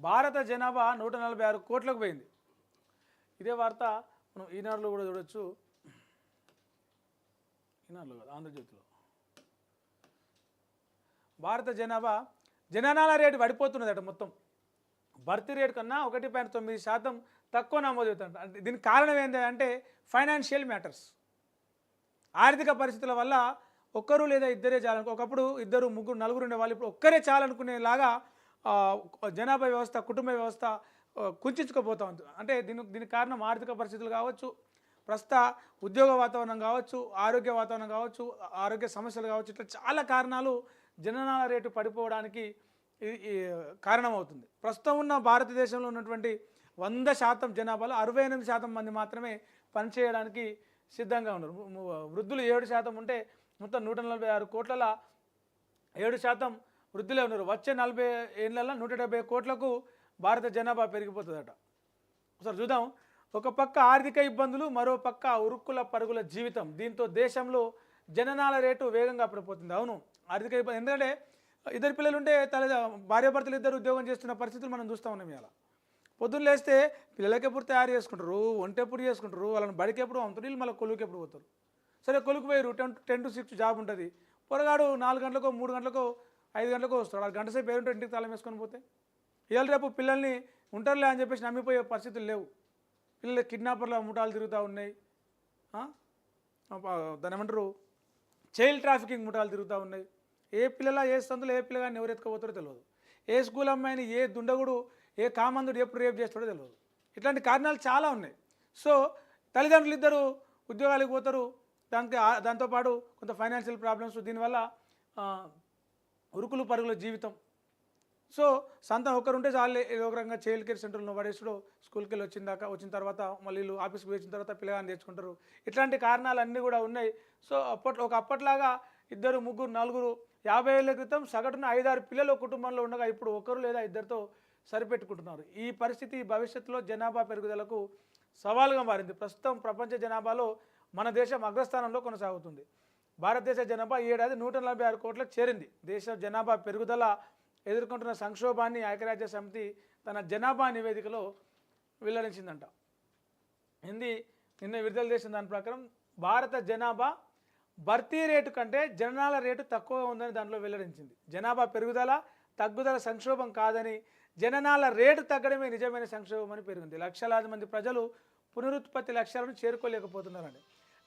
భారత జనాభా 146 కోట్లకు పోయింది. ఇదే వార్త మనం ఈనాడులో కూడా చూడొచ్చు. ఈనాడులో కాదు, ఆంధ్రజ్యోతిలో. భారత జననాల రేటు పడిపోతున్నదట. మొత్తం భర్తీ రేటు కన్నా 1.9% తక్కువ నమోదవుతుంట. అంటే దీనికి కారణం ఏంటంటే ఫైనాన్షియల్ మ్యాటర్స్, ఆర్థిక పరిస్థితుల వల్ల ఒక్కరు లేదా ఇద్దరే చాలనుకో, ఒకప్పుడు ఇద్దరు ముగ్గురు నలుగురు ఉండే వాళ్ళు ఇప్పుడు ఒక్కరే చాలనుకునేలాగా జనాభా వ్యవస్థ, కుటుంబ వ్యవస్థ కుంచుకుపోతూ ఉంటుంది. అంటే దీనికి కారణం ఆర్థిక పరిస్థితులు కావచ్చు, ప్రస్తుత ఉద్యోగ వాతావరణం కావచ్చు, ఆరోగ్య వాతావరణం కావచ్చు, ఆరోగ్య సమస్యలు కావచ్చు, ఇట్లా చాలా కారణాలు జననాల రేటు పడిపోవడానికి కారణమవుతుంది. ప్రస్తుతం ఉన్న భారతదేశంలో ఉన్నటువంటి 100% జనాభాలో 68% మంది మాత్రమే పనిచేయడానికి సిద్ధంగా ఉన్నారు. వృద్ధులు 7% ఉంటే మొత్తం 146 కోట్లలో 7% వృద్ధులే ఉన్నారు. వచ్చే 40 ఏళ్ళల్లో 170 కోట్లకు భారత జనాభా పెరిగిపోతుందట. ఒకసారి చూద్దాం. ఒక పక్క ఆర్థిక ఇబ్బందులు, మరో పక్క ఉరుక్కుల పరుగుల జీవితం. దీంతో దేశంలో జననాల రేటు వేగంగా పడిపోతుంది. అవును, ఆర్థిక ఇబ్బంది. ఎందుకంటే ఇద్దరు పిల్లలు ఉంటే భార్యాభర్తలు ఇద్దరు ఉద్యోగం చేస్తున్న పరిస్థితులు మనం చూస్తూ ఉన్నాం. ఇలా పొద్దున్న లేస్తే పిల్లలకి ఎప్పుడు తయారు చేసుకుంటారు, వంట ఎప్పుడు చేసుకుంటారు, వాళ్ళని బడికి ఎప్పుడు అమ్ముతారు, వీళ్ళు మళ్ళీ కొలువుకి ఎప్పుడు పోతారు. సరే, కొలుకు పోయారు, 10 to 6 జాబ్ ఉంటుంది. పొరగాడు 4 గంటలకో 3 గంటలకో 5 గంటలకో వస్తాడు. ఆ గంట సేపు పేరుంటే ఇంటికి తాళం వేసుకొని పోతే ఇవాళ రేపు పిల్లల్ని ఉంటారులే అని చెప్పేసి నమ్మిపోయే పరిస్థితులు లేవు. పిల్లలు కిడ్నాపర్ల ముఠాలు తిరుగుతూ ఉన్నాయి. దాని ఏమంటారు, చైల్డ్ ట్రాఫికింగ్ ముఠాలు తిరుగుతూ ఉన్నాయి. ఏ పిల్లల ఏ సందులో ఏ పిల్లగాని ఎవరు ఎత్తుకపోతారో తెలియదు. ఏ స్కూల్ అమ్మాయిని ఏ దుండగుడు ఏ కామందుడు ఎప్పుడు రేపు చేస్తాడో తెలియదు. ఇట్లాంటి కారణాలు చాలా ఉన్నాయి. సో తల్లిదండ్రులు ఇద్దరు ఉద్యోగాలకు పోతారు. దాంతోపాటు కొంత ఫైనాన్షియల్ ప్రాబ్లమ్స్, దీనివల్ల ఉరుకులు పరుగుల జీవితం. సో సంతానం ఒకరుంటే చాలే, ఏదో ఒక రకంగా చైల్డ్ కేర్ సెంటర్లో పడేసుడు, స్కూల్కి వెళ్ళి వచ్చిన తర్వాత మళ్ళీ ఆఫీస్కి వచ్చిన తర్వాత పిల్లగాని తెచ్చుకుంటారు. ఇట్లాంటి కారణాలన్నీ కూడా ఉన్నాయి. సో అప్పట్లాగా ఇద్దరు ముగ్గురు నలుగురు 50 ఏళ్ల క్రితం సగటున 5-6 పిల్లలు కుటుంబంలో ఉండగా ఇప్పుడు ఒకరు లేదా ఇద్దరితో సరిపెట్టుకుంటున్నారు. ఈ పరిస్థితి భవిష్యత్తులో జనాభా పెరుగుదలకు సవాలుగా మారింది. ప్రస్తుతం ప్రపంచ జనాభాలో మన దేశం అగ్రస్థానంలో కొనసాగుతుంది. భారతదేశ జనాభా ఈ ఏడాది 146 కోట్లకు చేరింది. దేశ జనాభా పెరుగుదల ఎదుర్కొంటున్న సంక్షోభాన్ని ఐక్యరాజ్య సమితి తన జనాభా నివేదికలో వెల్లడించిందంట. నిన్న విడుదల చేసిన దాని ప్రకారం భారత జనాభా భర్తీ రేటు కంటే జననాల రేటు తక్కువగా ఉందని దాంట్లో వెల్లడించింది. జనాభా పెరుగుదల తగ్గుదల సంక్షోభం కాదని, జననాల రేటు తగ్గడమే నిజమైన సంక్షోభం అని పేర్కొంది. లక్షలాది మంది ప్రజలు పునరుత్పత్తి లక్ష్యాలను చేరుకోలేకపోతున్నారండి.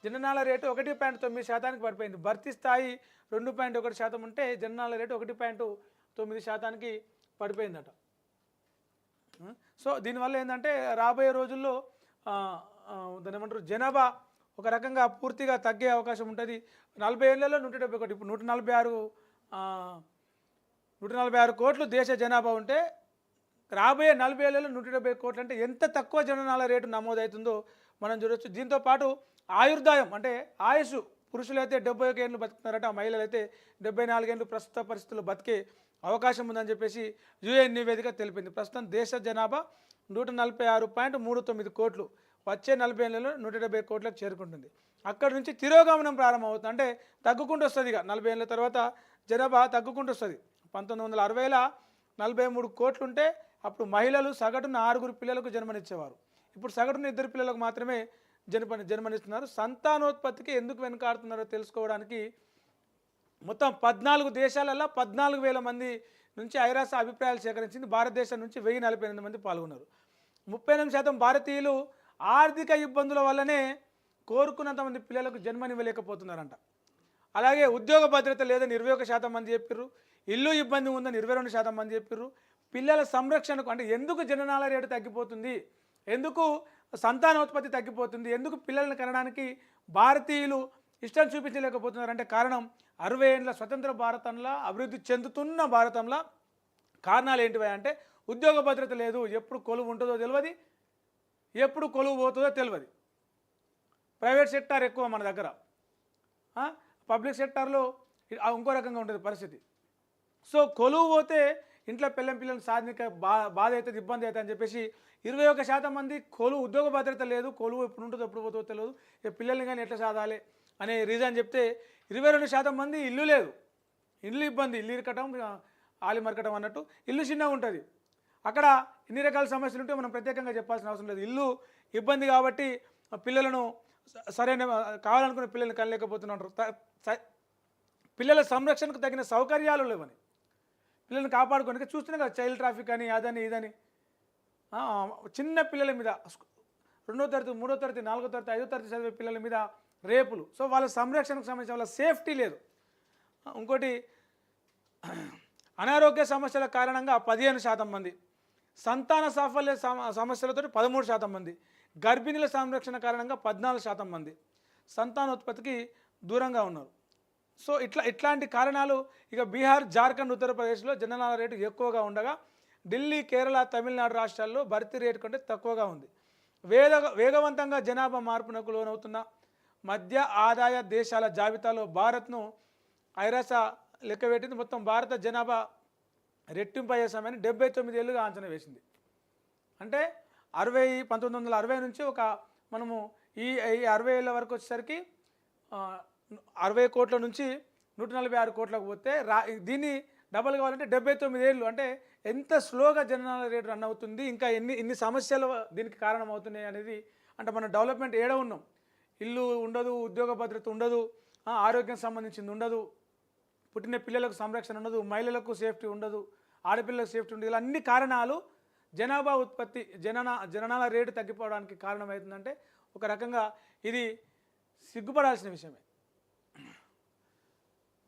జననాల రేటు 1.9% పడిపోయింది. భర్తీ స్థాయి 2.1% ఉంటే జననాల రేటు 1.9% పడిపోయిందట. సో దీనివల్ల ఏంటంటే రాబోయే రోజుల్లో దాని ఏమంటారు, జనాభా ఒక రకంగా పూర్తిగా తగ్గే అవకాశం ఉంటుంది. 40 ఏళ్లలో 171, ఇప్పుడు 146 కోట్లు దేశ జనాభా ఉంటే రాబోయే 40 ఏళ్లలో 170 కోట్లు అంటే ఎంత తక్కువ జననాల రేటు నమోదవుతుందో మనం చూడవచ్చు. దీంతో పాటు ఆయుర్దాయం అంటే ఆయుష్, పురుషులైతే 71 ఏళ్ళు బతుకుతున్నారట, మహిళలు అయితే 74 ఏళ్ళు ప్రస్తుత పరిస్థితుల్లో బతికే అవకాశం ఉందని చెప్పేసి యుఎన్ నివేదిక తెలిపింది. ప్రస్తుతం దేశ జనాభా 146.39 కోట్లు, వచ్చే 40 ఏళ్లలో 170 కోట్లకు చేరుకుంటుంది. అక్కడి నుంచి తిరోగమనం ప్రారంభమవుతుంది. అంటే తగ్గుకుంటూ వస్తుంది. ఇక 40 ఏళ్ళ తర్వాత జనాభా తగ్గుకుంటూ వస్తుంది. 1960లో 43 కోట్లుంటే అప్పుడు మహిళలు సగటున 6 పిల్లలకు జన్మనిచ్చేవారు. ఇప్పుడు సగటున 2 పిల్లలకు మాత్రమే జన్మనిస్తున్నారు. సంతానోత్పత్తికి ఎందుకు వెనుకాడుతున్నారో తెలుసుకోవడానికి మొత్తం 14 దేశాలలో 14,000 మంది నుంచి ఐరాస అభిప్రాయాలు సేకరించింది. భారతదేశం నుంచి 1048 మంది పాల్గొన్నారు. 38% భారతీయులు ఆర్థిక ఇబ్బందుల వల్లనే కోరుకున్నంత మంది పిల్లలకు జన్మనివ్వలేకపోతున్నారంట. అలాగే ఉద్యోగ భద్రత లేదని 21% మంది చెప్పారు. ఇల్లు ఇబ్బంది ఉందని 22% మంది చెప్పారు. పిల్లల సంరక్షణకు అంటే ఎందుకు జననాల రేటు తగ్గిపోతుంది, ఎందుకు సంతానోత్పత్తి తగ్గిపోతుంది, ఎందుకు పిల్లలను కనడానికి భారతీయులు ఇష్టం చూపించలేకపోతున్నారంటే కారణం 60 ఏళ్ల స్వతంత్ర భారతంలో, అభివృద్ధి చెందుతున్న భారతంలో కారణాలు ఏంటివి అంటే ఉద్యోగ భద్రత లేదు, ఎప్పుడు కొలువు ఉంటుందో తెలియదు, ఎప్పుడు కొలువు పోతుందో తెలియదు. ప్రైవేట్ సెక్టార్ ఎక్కువ మన దగ్గర, పబ్లిక్ సెక్టార్లో ఇంకో రకంగా ఉంటుంది పరిస్థితి. సో కొలువు పోతే ఇంట్లో పిల్లలను సాధిక బాధ అవుతుంది, ఇబ్బంది అవుతుంది అని చెప్పేసి 21% మంది ఉద్యోగ భద్రత లేదు, కొలువు ఎప్పుడు ఉంటుందో ఎప్పుడు పోతుందో తెలియదు, పిల్లల్ని కానీ ఎట్లా సాధాలి అనే రీజన్ చెప్తే 22% మంది ఇల్లు లేదు, ఇల్లు ఇబ్బంది, ఇల్లు ఇరకటం ఆలి మరకటం అన్నట్టు, ఇల్లు చిన్నగా ఉంటుంది. అక్కడ ఇన్ని రకాల సమస్యలు ఉంటే మనం ప్రత్యేకంగా చెప్పాల్సిన అవసరం లేదు. ఇల్లు ఇబ్బంది కాబట్టి పిల్లలను సరైన కావాలనుకున్న పిల్లల్ని కనలేకపోతున్నారు. పిల్లల సంరక్షణకు తగిన సౌకర్యాలు లేవని పిల్లల్ని కాపాడుకోనికి చూస్తున్నాం కదా, చైల్డ్ ట్రాఫిక్ అని అదని ఇదని. చిన్న పిల్లల మీద 2వ తరగతి 3వ తరగతి 4వ తరగతి 5వ తరగతి చదివే పిల్లల మీద రేపులు. సో వాళ్ళ సంరక్షణకు సంబంధించిన వాళ్ళ సేఫ్టీ లేదు. ఇంకోటి అనారోగ్య సమస్యల కారణంగా 15% మంది, సంతాన సాఫల్య సమస్యలతో 13% మంది, గర్భిణీల సంరక్షణ కారణంగా 14% మంది సంతానోత్పత్తికి దూరంగా ఉన్నారు. సో ఇట్లాంటి కారణాలు ఇక బీహార్, జార్ఖండ్, ఉత్తరప్రదేశ్లో జననాల రేటు ఎక్కువగా ఉండగా ఢిల్లీ, కేరళ, తమిళనాడు రాష్ట్రాల్లో భర్తీ రేటు కంటే తక్కువగా ఉంది. వేగవంతంగా జనాభా మార్పునకు లోనవుతున్న మధ్య ఆదాయ దేశాల జాబితాలో భారత్ను ఐరాస లెక్కపెట్టింది. మొత్తం భారత జనాభా రెట్టింపు అయ్యే సమయాన్ని 79 ఏళ్ళుగా అంచనా వేసింది. అంటే 1960 నుంచి మనము ఈ 60 ఏళ్ళ వరకు వచ్చేసరికి 60 కోట్ల నుంచి 146 కోట్లకు పోతే దీన్ని డబల్ కావాలంటే 79 ఏళ్ళు. అంటే ఎంత స్లోగా జననాల రేటు రన్ అవుతుంది, ఇంకా ఇన్ని సమస్యలు దీనికి కారణం అవుతున్నాయి అనేది. అంటే మనం డెవలప్మెంట్ ఏడ ఉన్నాం, ఇల్లు ఉండదు, ఉద్యోగ భద్రత ఉండదు, ఆరోగ్యం సంబంధించింది ఉండదు, పుట్టిన పిల్లలకు సంరక్షణ ఉండదు, మహిళలకు సేఫ్టీ ఉండదు, ఆడపిల్లలకు సేఫ్టీ ఉండదు. ఇలా అన్ని కారణాలు జనాభా ఉత్పత్తి జననాల రేటు తగ్గిపోవడానికి కారణమవుతుందంటే ఒక రకంగా ఇది సిగ్గుపడాల్సిన విషయమే.